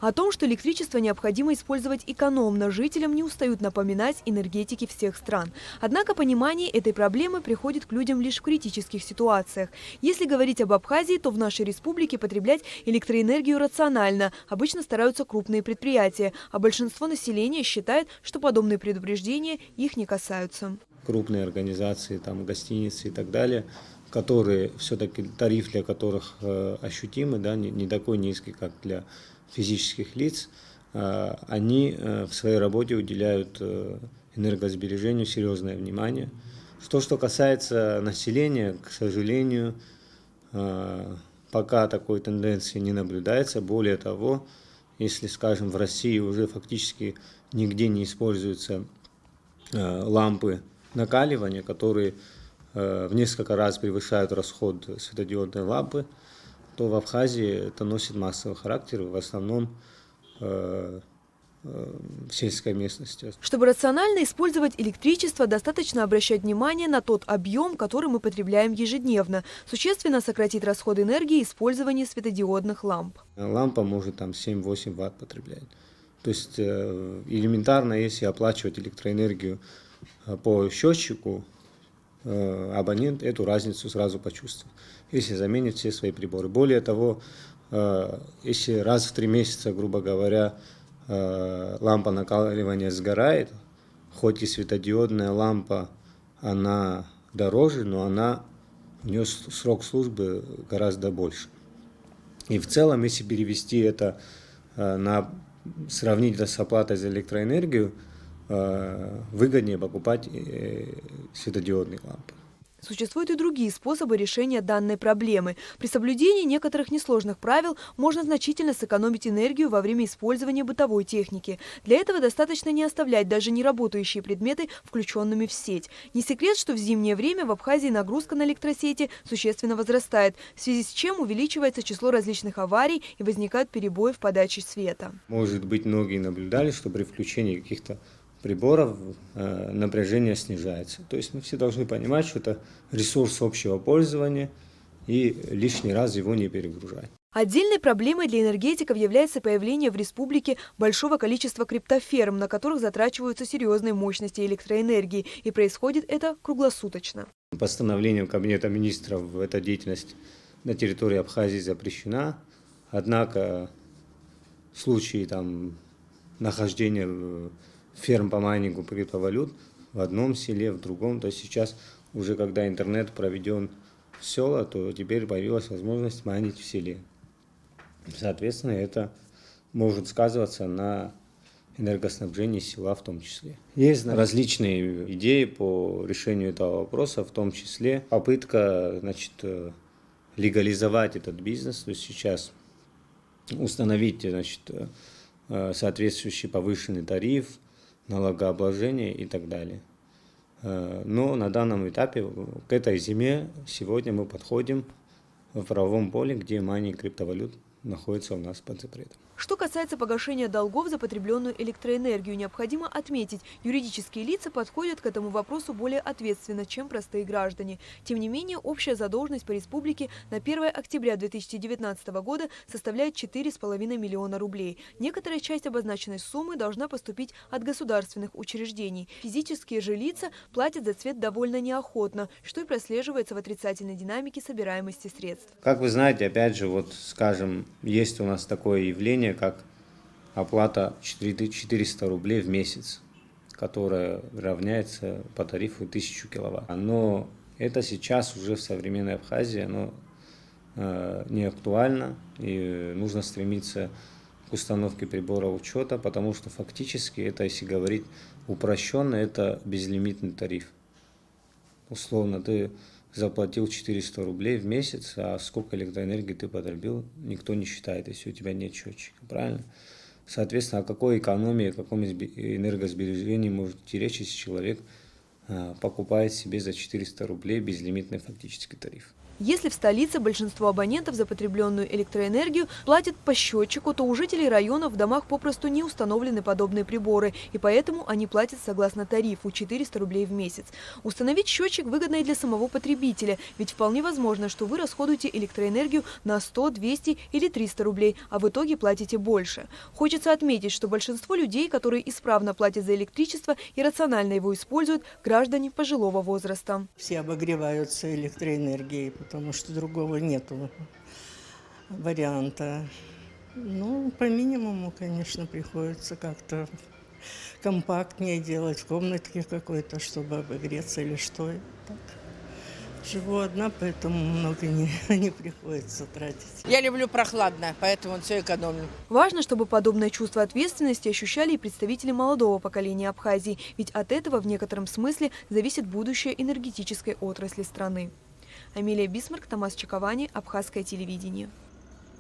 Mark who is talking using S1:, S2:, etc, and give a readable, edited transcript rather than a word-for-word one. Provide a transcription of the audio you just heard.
S1: О том, что электричество необходимо использовать экономно, жителям не устают напоминать энергетики всех стран. Однако понимание этой проблемы приходит к людям лишь в критических ситуациях. Если говорить об Абхазии, то в нашей республике потреблять электроэнергию рационально. Обычно стараются крупные предприятия, а большинство населения считает, что подобные предупреждения их не касаются.
S2: Крупные организации, там, гостиницы и так далее, которые все-таки тариф для которых ощутимый, да, не такой низкий, как для физических лиц, они в своей работе уделяют энергосбережению серьезное внимание. Что касается населения, к сожалению, пока такой тенденции не наблюдается. Более того, если, скажем, в России уже фактически нигде не используются лампы накаливания, которые в несколько раз превышают расход светодиодной лампы, то в Абхазии это носит массовый характер, в основном в сельской местности.
S1: Чтобы рационально использовать электричество, достаточно обращать внимание на тот объем, который мы потребляем ежедневно. Существенно сократить расход энергии использования светодиодных ламп.
S2: Лампа может там 7-8 ватт потреблять. То есть элементарно, если оплачивать электроэнергию по счетчику, абонент эту разницу сразу почувствует, если заменит все свои приборы. Более того, если раз в 3 месяца, грубо говоря, лампа накаливания сгорает, хоть и светодиодная лампа, она дороже, но у нее срок службы гораздо больше. И в целом, если перевести это сравнить это с оплатой за электроэнергию, выгоднее покупать светодиодные лампы.
S1: Существуют и другие способы решения данной проблемы. При соблюдении некоторых несложных правил можно значительно сэкономить энергию во время использования бытовой техники. Для этого достаточно не оставлять даже неработающие предметы включенными в сеть. Не секрет, что в зимнее время в Абхазии нагрузка на электросети существенно возрастает, в связи с чем увеличивается число различных аварий и возникают перебои в подаче света.
S2: Может быть, многие наблюдали, что при включении каких-то приборов напряжение снижается. То есть мы все должны понимать, что это ресурс общего пользования и лишний раз его не перегружать.
S1: Отдельной проблемой для энергетиков является появление в республике большого количества криптоферм, на которых затрачиваются серьезные мощности электроэнергии, и происходит это круглосуточно.
S2: Постановлением Кабинета министров эта деятельность на территории Абхазии запрещена, однако в случае нахождения ферм по майнингу криптовалют в одном селе, в другом, то сейчас уже когда интернет проведен в села, то теперь появилась возможность майнить в селе. Соответственно, это может сказываться на энергоснабжении села в том числе. Есть различные идеи по решению этого вопроса, в том числе попытка, легализовать этот бизнес, то есть сейчас установить, соответствующий повышенный тариф, налогообложение и так далее. Но на данном этапе к этой зиме сегодня мы подходим в правовом поле, где майнинг криптовалют находится у нас под запретом.
S1: Что касается погашения долгов за потребленную электроэнергию, необходимо отметить, юридические лица подходят к этому вопросу более ответственно, чем простые граждане. Тем не менее, общая задолженность по республике на 1 октября 2019 года составляет 4,5 миллиона рублей. Некоторая часть обозначенной суммы должна поступить от государственных учреждений. Физические же лица платят за цвет довольно неохотно, что и прослеживается в отрицательной динамике собираемости средств.
S2: Как вы знаете, опять же, есть у нас такое явление, как оплата 400 рублей в месяц, которая равняется по тарифу 1000 киловатт. Но это сейчас уже в современной Абхазии, оно не актуально, и нужно стремиться к установке прибора учета, потому что фактически это, если говорить упрощенно, это безлимитный тариф. Условно, ты заплатил 400 рублей в месяц, а сколько электроэнергии ты потребил, никто не считает, если у тебя нет счетчика, правильно? Соответственно, о какой экономии, о каком энергосбережении может идти речь, если человек покупает себе за 400 рублей безлимитный фактический тариф?
S1: Если в столице большинство абонентов за потребленную электроэнергию платят по счетчику, то у жителей районов в домах попросту не установлены подобные приборы, и поэтому они платят согласно тарифу – 400 рублей в месяц. Установить счетчик выгодно и для самого потребителя, ведь вполне возможно, что вы расходуете электроэнергию на 100, 200 или 300 рублей, а в итоге платите больше. Хочется отметить, что большинство людей, которые исправно платят за электричество и рационально его используют, граждане пожилого возраста.
S3: Все обогреваются электроэнергией, потому что другого нету варианта. Ну, по минимуму, конечно, приходится как-то компактнее делать в комнатке какой-то, чтобы обогреться или что. Так. Живу одна, поэтому много не приходится тратить.
S4: Я люблю прохладно, поэтому все экономлю.
S1: Важно, чтобы подобное чувство ответственности ощущали и представители молодого поколения Абхазии, ведь от этого в некотором смысле зависит будущее энергетической отрасли страны. Амелия Бисмарк, Томас Чаковани, Абхазское телевидение.